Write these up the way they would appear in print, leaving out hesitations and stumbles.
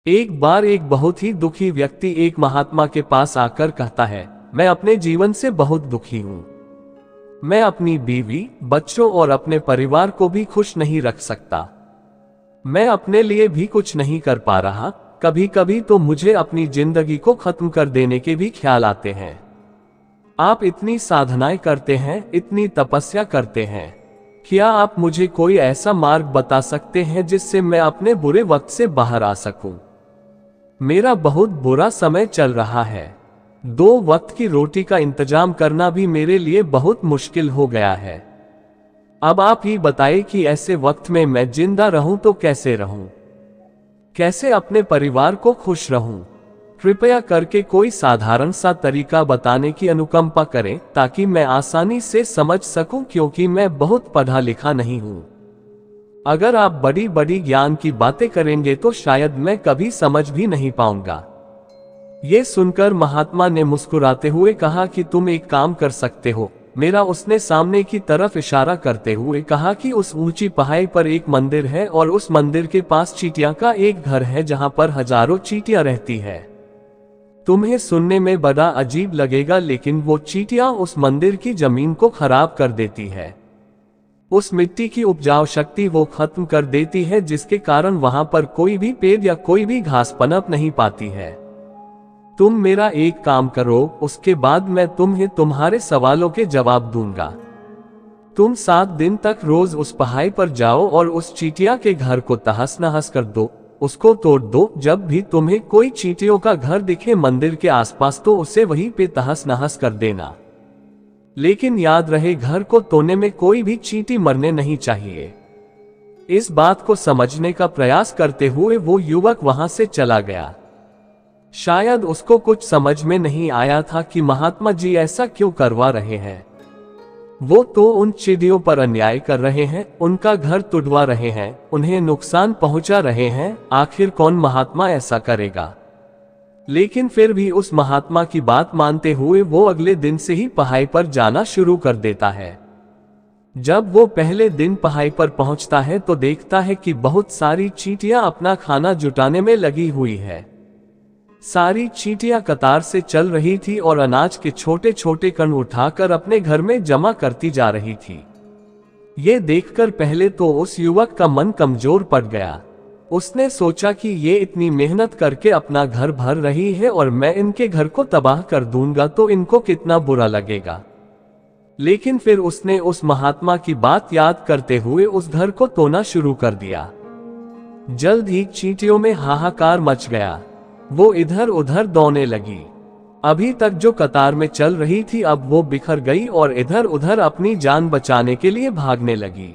एक बार एक बहुत ही दुखी व्यक्ति एक महात्मा के पास आकर कहता है, मैं अपने जीवन से बहुत दुखी हूं। मैं अपनी बीवी, बच्चों और अपने परिवार को भी खुश नहीं रख सकता। मैं अपने लिए भी कुछ नहीं कर पा रहा। कभी कभी तो मुझे अपनी जिंदगी को खत्म कर देने के भी ख्याल आते हैं। आप इतनी साधनाएं करते हैं, इतनी तपस्या करते हैं, क्या आप मुझे कोई ऐसा मार्ग बता सकते हैं जिससे मैं अपने बुरे वक्त से बाहर आ सकूं? मेरा बहुत बुरा समय चल रहा है। 2 वक्त की रोटी का इंतजाम करना भी मेरे लिए बहुत मुश्किल हो गया है। अब आप ही बताइए कि ऐसे वक्त में मैं जिंदा रहूं तो कैसे रहूं? कैसे अपने परिवार को खुश रहूं? कृपया करके कोई साधारण सा तरीका बताने की अनुकंपा करें ताकि मैं आसानी से समझ सकूं, क्योंकि मैं बहुत पढ़ा लिखा नहीं हूं। अगर आप बड़ी बड़ी ज्ञान की बातें करेंगे तो शायद मैं कभी समझ भी नहीं पाऊंगा। ये सुनकर महात्मा ने मुस्कुराते हुए कहा कि तुम एक काम कर सकते हो। मेरा उसने सामने की तरफ इशारा करते हुए कहा कि उस ऊंची पहाड़ी पर एक मंदिर है और उस मंदिर के पास चींटियों का एक घर है जहां पर हजारों चींटियां रहती है। तुम्हें सुनने में बड़ा अजीब लगेगा, लेकिन वो चींटियां उस मंदिर की जमीन को खराब कर देती है। उस मिट्टी की उपजाऊ शक्ति वो खत्म कर देती है, जिसके कारण वहां पर कोई भी पेड़ या कोई भी घास पनप नहीं पाती है। तुम मेरा एक काम करो, उसके बाद मैं तुम्हें तुम्हारे सवालों के जवाब दूंगा। तुम 7 दिन तक रोज उस पहाड़ी पर जाओ और उस चींटिया के घर को तहस नहस कर दो, उसको तोड़ दो। जब भी तुम्हें कोई चींटियों का घर दिखे मंदिर के आसपास तो उसे वहीं पे तहस नहस कर देना। लेकिन याद रहे, घर को तोड़ने में कोई भी चींटी मरने नहीं चाहिए। इस बात को समझने का प्रयास करते हुए वो युवक वहां से चला गया। शायद उसको कुछ समझ में नहीं आया था कि महात्मा जी ऐसा क्यों करवा रहे हैं। वो तो उन चींटियों पर अन्याय कर रहे हैं, उनका घर तुड़वा रहे हैं, उन्हें नुकसान पहुंचा रहे हैं। आखिर कौन महात्मा ऐसा करेगा? लेकिन फिर भी उस महात्मा की बात मानते हुए वो अगले दिन से ही पहाड़ी पर जाना शुरू कर देता है। जब वो पहले दिन पहाड़ी पर पहुंचता है तो देखता है कि बहुत सारी चींटियां अपना खाना जुटाने में लगी हुई है। सारी चींटियां कतार से चल रही थी और अनाज के छोटे छोटे कण उठाकर अपने घर में जमा करती जा रही थी। ये देखकर पहले तो उस युवक का मन कमजोर पड़ गया। उसने सोचा कि ये इतनी मेहनत करके अपना घर भर रही है और मैं इनके घर को तबाह कर दूंगा तो इनको कितना बुरा लगेगा। लेकिन फिर उसने उस महात्मा की बात याद करते हुए उस घर को तोड़ना शुरू कर दिया। जल्द ही चींटियों में हाहाकार मच गया। वो इधर उधर दौड़ने लगी। अभी तक जो कतार में चल रही थी अब वो बिखर गई और इधर उधर अपनी जान बचाने के लिए भागने लगी।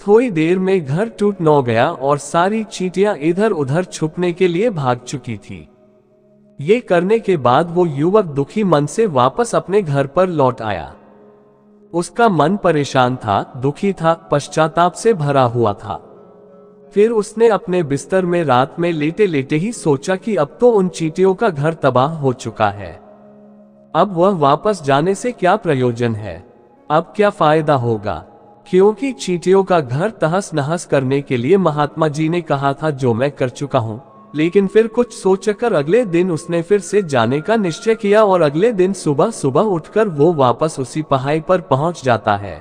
थोड़ी देर में घर टूट न गया और सारी चींटियां इधर उधर छुपने के लिए भाग चुकी थी। ये करने के बाद वो युवक दुखी मन से वापस अपने घर पर लौट आया। उसका मन परेशान था, दुखी था, पश्चाताप से भरा हुआ था। फिर उसने अपने बिस्तर में रात में लेटे लेटे ही सोचा कि अब तो उन चींटियों का घर तबाह हो चुका है। अब वह वापस जाने से क्या प्रयोजन है? अब क्या फायदा होगा? क्योंकि चींटियों का घर तहस नहस करने के लिए महात्मा जी ने कहा था, जो मैं कर चुका हूँ। लेकिन फिर कुछ सोचकर अगले दिन उसने फिर से जाने का निश्चय किया और अगले दिन सुबह सुबह उठकर वो वापस उसी पहाड़ी पर पहुंच जाता है।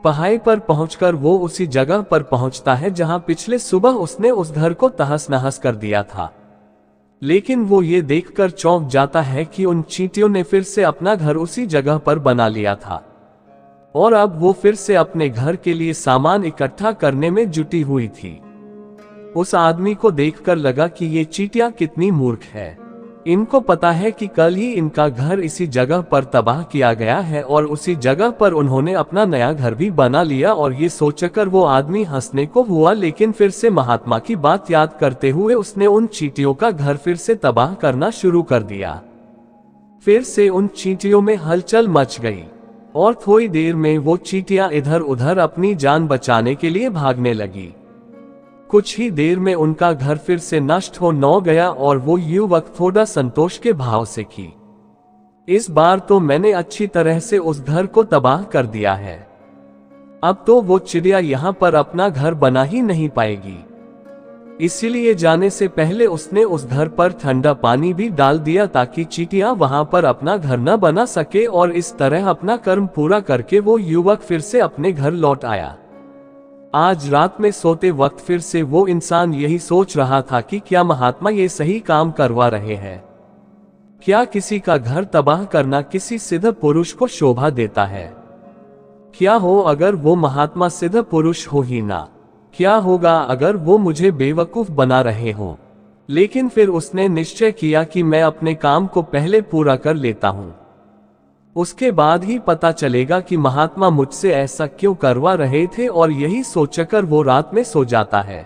पहाड़ी पर पहुंचकर वो उसी जगह पर पहुंचता है जहां पिछले सुबह उसने उस घर को तहस नहस कर दिया था। लेकिन वो ये देखकर चौंक जाता है कि उन चींटियों ने फिर से अपना घर उसी जगह पर बना लिया था और अब वो फिर से अपने घर के लिए सामान इकट्ठा करने में जुटी हुई थी। उस आदमी को देखकर लगा कि ये चींटियां कितनी मूर्ख है। इनको पता है कि कल ही इनका घर इसी जगह पर तबाह किया गया है और उसी जगह पर उन्होंने अपना नया घर भी बना लिया। और ये सोचकर वो आदमी हंसने को हुआ, लेकिन फिर से महात्मा की बात याद करते हुए उसने उन चींटियों का घर फिर से तबाह करना शुरू कर दिया। फिर से उन चींटियों में हलचल मच गई और थोड़ी देर में वो चींटियां इधर उधर अपनी जान बचाने के लिए भागने लगी। कुछ ही देर में उनका घर फिर से नष्ट हो न गया और वो युवक थोड़ा संतोष के भाव से की, इस बार तो मैंने अच्छी तरह से उस घर को तबाह कर दिया है। अब तो वो चिड़िया यहाँ पर अपना घर बना ही नहीं पाएगी। इसीलिए जाने से पहले उसने उस घर पर ठंडा पानी भी डाल दिया ताकि चींटियां वहां पर अपना घर न बना सके, और इस तरह अपना कर्म पूरा करके वो युवक फिर से अपने घर लौट आया। आज रात में सोते वक्त फिर से वो इंसान यही सोच रहा था कि क्या महात्मा ये सही काम करवा रहे हैं? क्या किसी का घर तबाह करना किसी सिद्ध पुरुष को शोभा देता है? क्या हो अगर वो महात्मा सिद्ध पुरुष हो ही ना? क्या होगा अगर वो मुझे बेवकूफ बना रहे हो? लेकिन फिर उसने निश्चय किया कि मैं अपने काम को पहले पूरा कर लेता हूं, उसके बाद ही पता चलेगा कि महात्मा मुझसे ऐसा क्यों करवा रहे थे, और यही सोचकर वो रात में सो जाता है।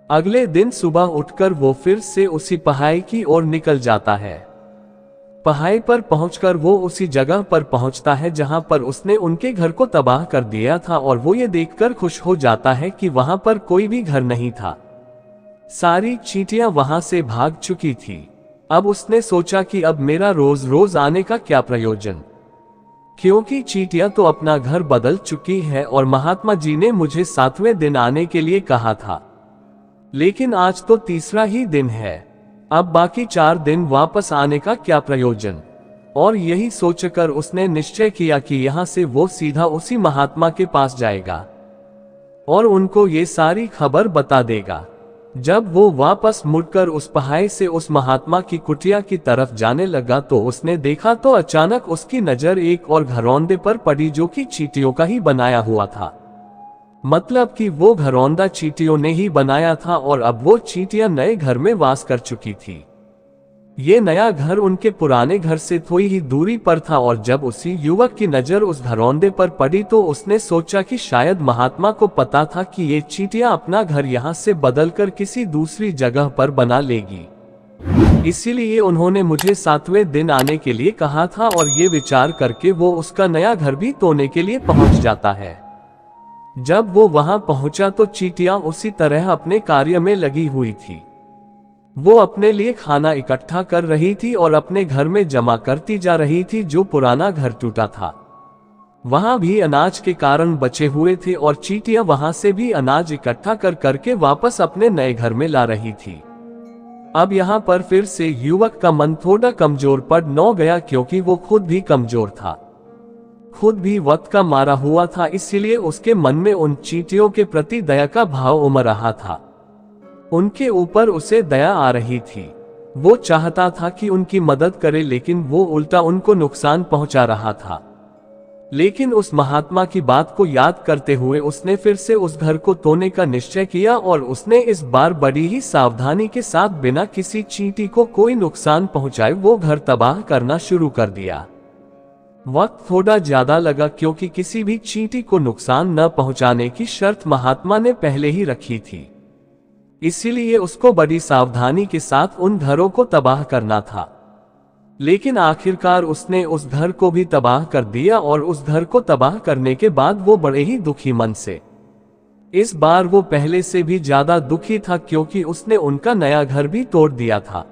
अगले दिन सुबह उठकर वो फिर से उसी पहाड़ी की ओर निकल जाता है। पहाड़ी पर पहुंचकर वो उसी जगह पर पहुंचता है जहां पर उसने उनके घर को तबाह कर दिया था, और वो ये देखकर खुश हो जाता है कि वहां पर कोई भी घर नहीं था। सारी चींटियां वहां से भाग चुकी थी। अब उसने सोचा कि अब मेरा रोज रोज आने का क्या प्रयोजन, क्योंकि चींटियां तो अपना घर बदल चुकी है और महात्मा जी ने मुझे 7वें दिन आने के लिए कहा था, लेकिन आज तो तीसरा ही दिन है। अब बाकी 4 दिन वापस आने का क्या प्रयोजन? और यही सोचकर उसने निश्चय किया कि यहाँ से वो सीधा उसी महात्मा के पास जाएगा और उनको ये सारी खबर बता देगा। जब वो वापस मुड़कर उस पहाड़ी से उस महात्मा की कुटिया की तरफ जाने लगा तो उसने देखा तो अचानक उसकी नजर एक और घरौंदे पर पड़ी जो कि चींटियों का ही बनाया हुआ था। मतलब कि वो घरौंदा चींटियों ने ही बनाया था और अब वो चींटियां नए घर में वास कर चुकी थी। ये नया घर उनके पुराने घर से थोड़ी ही दूरी पर था, और जब उसी युवक की नजर उस घरौंदे पर पड़ी तो उसने सोचा कि शायद महात्मा को पता था कि ये चींटियां अपना घर यहाँ से बदलकर किसी दूसरी जगह पर बना लेगी, इसीलिए उन्होंने मुझे 7वें दिन आने के लिए कहा था। और ये विचार करके वो उसका नया घर भी तोड़ने के लिए पहुंच जाता है। जब वो वहां पहुंचा तो चींटियां उसी तरह अपने कार्य में लगी हुई थी। वो अपने लिए खाना इकट्ठा कर रही थी और अपने घर में जमा करती जा रही थी जो पुराना घर टूटा था। वहां भी अनाज के कारण बचे हुए थे और चींटियां वहां से भी अनाज इकट्ठा कर करके वापस अपने नए घर में ला रही थी। अब यहाँ पर फिर से युवक का मन थोड़ा कमजोर पड़ न गया, क्योंकि वो खुद भी कमजोर था, खुद भी वक्त का मारा हुआ था, इसीलिए उसके मन में उन चींटियों के प्रति दया का भाव उमड़ रहा था। उनके ऊपर उसे दया आ रही थी। वो चाहता था कि उनकी मदद करे, लेकिन वो उल्टा उनको नुकसान पहुंचा रहा था। लेकिन उस महात्मा की बात को याद करते हुए उसने फिर से उस घर को तोड़ने का निश्चय किया, और उसने इस बार बड़ी ही सावधानी के साथ बिना किसी चींटी को कोई नुकसान पहुंचाए वो घर तबाह करना शुरू कर दिया। वक्त थोड़ा ज्यादा लगा, क्योंकि किसी भी चींटी को नुकसान न पहुंचाने की शर्त महात्मा ने पहले ही रखी थी, इसीलिए उसको बड़ी सावधानी के साथ उन घरों को तबाह करना था। लेकिन आखिरकार उसने उस घर को भी तबाह कर दिया, और उस घर को तबाह करने के बाद वो बड़े ही दुखी मन से, इस बार वो पहले से भी ज्यादा दुखी था, क्योंकि उसने उनका नया घर भी तोड़ दिया था।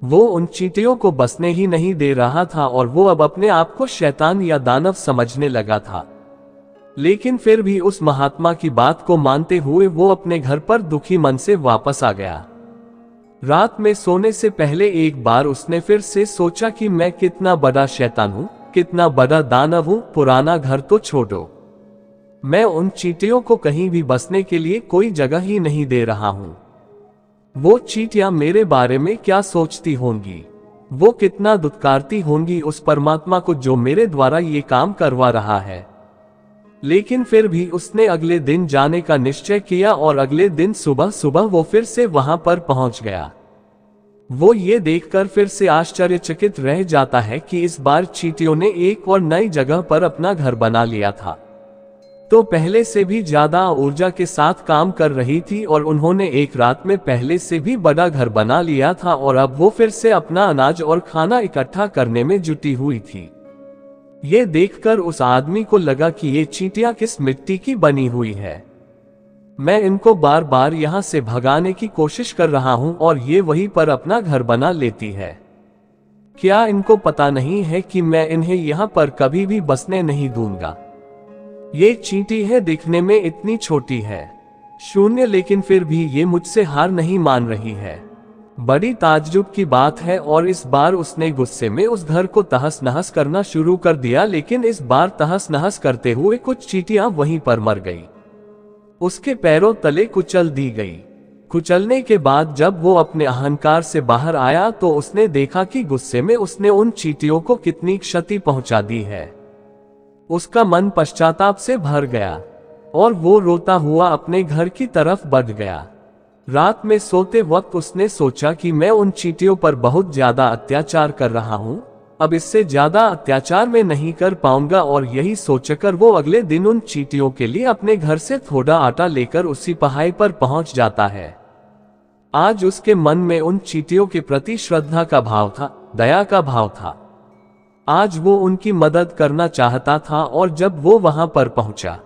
वो उन चींटियों को बसने ही नहीं दे रहा था, और वो अब अपने आप को शैतान या दानव समझने लगा था। लेकिन फिर भी उस महात्मा की बात को मानते हुए वो अपने घर पर दुखी मन से वापस आ गया। रात में सोने से पहले एक बार उसने फिर से सोचा कि मैं कितना बड़ा शैतान हूँ, कितना बड़ा दानव हूँ। पुराना घर तो छोड़ो, मैं उन चींटियों को कहीं भी बसने के लिए कोई जगह ही नहीं दे रहा हूँ। वो चींटियां मेरे बारे में क्या सोचती होंगी, वो कितना दुत्कारती होंगी उस परमात्मा को जो मेरे द्वारा ये काम करवा रहा है। लेकिन फिर भी उसने अगले दिन जाने का निश्चय किया, और अगले दिन सुबह सुबह वो फिर से वहां पर पहुंच गया। वो ये देखकर फिर से आश्चर्यचकित रह जाता है कि इस बार चींटियों ने एक और नई जगह पर अपना घर बना लिया था, तो पहले से भी ज्यादा ऊर्जा के साथ काम कर रही थी, और उन्होंने एक रात में पहले से भी बड़ा घर बना लिया था, और अब वो फिर से अपना अनाज और खाना इकट्ठा करने में जुटी हुई थी। ये देखकर उस आदमी को लगा कि ये चींटियां किस मिट्टी की बनी हुई है। मैं इनको बार बार यहाँ से भगाने की कोशिश कर रहा हूँ और ये वहीं पर अपना घर बना लेती है। क्या इनको पता नहीं है कि मैं इन्हें यहाँ पर कभी भी बसने नहीं दूंगा। ये चींटी है, दिखने में इतनी छोटी है, शून्य, लेकिन फिर भी ये मुझसे हार नहीं मान रही है। बड़ी ताज्जुब की बात है, और इस बार उसने गुस्से में उस घर को तहस नहस करना शुरू कर दिया, लेकिन इस बार तहस नहस करते हुए कुछ चींटियां वहीं पर मर गई। उसके पैरों तले कुचल दी गई। कुचलने के बाद जब वो अपने अहंकार से बाहर आया तो उसने देखा कि गुस्से में उसने उन चींटियों को कितनी क्षति पहुंचा दी है। उसका मन पश्चाताप से भर गया और वो रोता हुआ अपने घर की तरफ बढ़ गया। रात में सोते वक्त उसने सोचा कि मैं उन चींटियों पर बहुत ज्यादा अत्याचार कर रहा हूँ, अब इससे ज्यादा अत्याचार मैं नहीं कर पाऊंगा, और यही सोचकर वो अगले दिन उन चींटियों के लिए अपने घर से थोड़ा आटा लेकर उसी पहाड़ी पर पहुंच जाता है। आज उसके मन में उन चींटियों के प्रति श्रद्धा का भाव था, दया का भाव था। आज वो उनकी मदद करना चाहता था, और जब वो वहां पर पहुंचा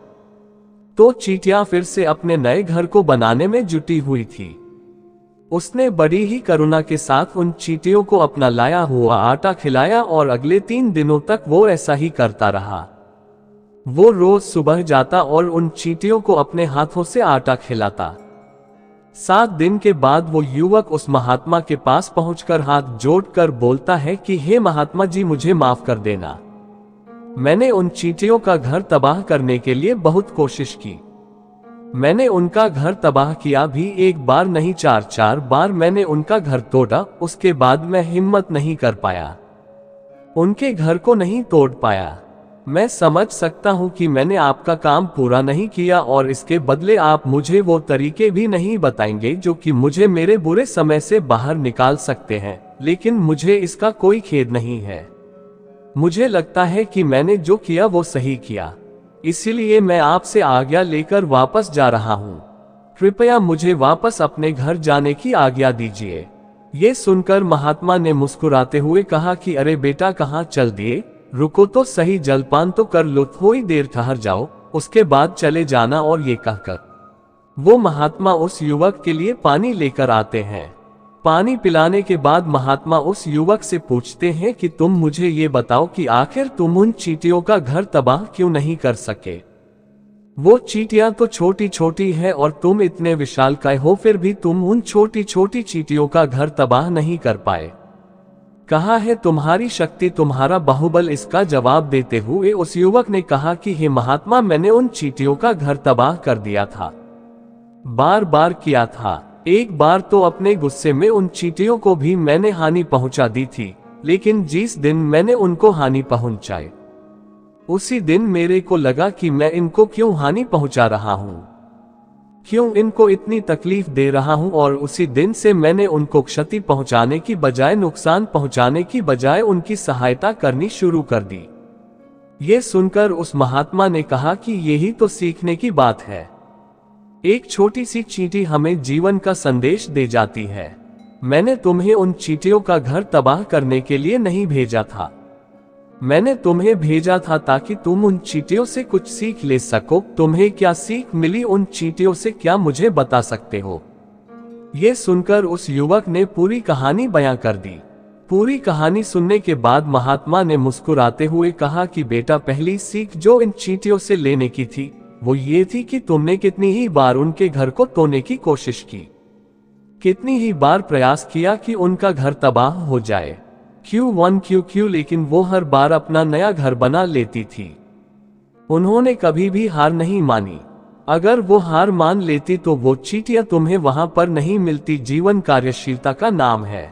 तो चींटियां फिर से अपने नए घर को बनाने में जुटी हुई थी। उसने बड़ी ही करुणा के साथ उन चींटियों को अपना लाया हुआ आटा खिलाया, और अगले 3 दिनों तक वो ऐसा ही करता रहा। वो रोज सुबह जाता और उन चींटियों को अपने हाथों से आटा खिलाता। 7 दिन के बाद वो युवक उस महात्मा के पास पहुंचकर हाथ जोड़कर बोलता है कि हे महात्मा जी, मुझे माफ कर देना। मैंने उन चींटियों का घर तबाह करने के लिए बहुत कोशिश की। मैंने उनका घर तबाह किया भी, 1 बार नहीं 4 बार मैंने उनका घर तोड़ा। उसके बाद मैं हिम्मत नहीं कर पाया, उनके घर को नहीं तोड़ पाया। मैं समझ सकता हूं कि मैंने आपका काम पूरा नहीं किया, और इसके बदले आप मुझे वो तरीके भी नहीं बताएंगे जो कि मुझे मेरे बुरे समय से बाहर निकाल सकते हैं, लेकिन मुझे इसका कोई खेद नहीं है। मुझे लगता है कि मैंने जो किया वो सही किया, इसीलिए मैं आपसे आज्ञा लेकर वापस जा रहा हूँ। कृपया मुझे वापस अपने घर जाने की आज्ञा दीजिए। ये सुनकर महात्मा ने मुस्कुराते हुए कहा कि अरे बेटा, कहाँ चल दिए, रुको तो सही, जलपान तो कर लो, थोड़ी देर ठहर जाओ, उसके बाद चले जाना। और ये कहकर वो महात्मा उस युवक के लिए पानी लेकर आते हैं। पानी पिलाने के बाद महात्मा उस युवक से पूछते हैं कि तुम मुझे ये बताओ कि आखिर तुम उन चींटियों का घर तबाह क्यों नहीं कर सके। वो चींटियां तो छोटी छोटी है और तुम इतने विशालकाय हो, फिर भी तुम उन छोटी छोटी चींटियों का घर तबाह नहीं कर पाए। कहाँ है तुम्हारी शक्ति, तुम्हारा बाहुबल। इसका जवाब देते हुए उस युवक ने कहा कि हे महात्मा, मैंने उन चींटियों का घर तबाह कर दिया था, बार बार किया था। एक बार तो अपने गुस्से में उन चींटियों को भी मैंने हानि पहुंचा दी थी, लेकिन जिस दिन मैंने उनको हानि पहुंचाई उसी दिन मेरे को लगा कि मैं इनको क्यों हानि पहुंचा रहा हूं, क्यों इनको इतनी तकलीफ दे रहा हूं, और उसी दिन से मैंने उनको क्षति पहुंचाने की बजाय, नुकसान पहुंचाने की बजाय उनकी सहायता करनी शुरू कर दी। ये सुनकर उस महात्मा ने कहा कि यही तो सीखने की बात है। एक छोटी सी चींटी हमें जीवन का संदेश दे जाती है। मैंने तुम्हें उन चींटियों का घर तबाह करने के लिए नहीं भेजा था, मैंने तुम्हें भेजा था ताकि तुम उन चींटियों से कुछ सीख ले सको। तुम्हें क्या सीख मिली उन चींटियों से, क्या मुझे बता सकते हो? ये सुनकर उस युवक ने पूरी कहानी बयां कर दी। पूरी कहानी सुनने के बाद महात्मा ने मुस्कुराते हुए कहा कि बेटा, पहली सीख जो इन चींटियों से लेने की थी वो ये थी कि तुमने कितनी ही बार उनके घर को तोड़ने की कोशिश की, कितनी ही बार प्रयास किया कि उनका घर तबाह हो जाए। क्यों, लेकिन वो हर बार अपना नया घर बना लेती थी। उन्होंने कभी भी हार नहीं मानी। अगर वो हार मान लेती तो वो चींटियां तुम्हें वहां पर नहीं मिलती। जीवन कार्यशीलता का नाम है।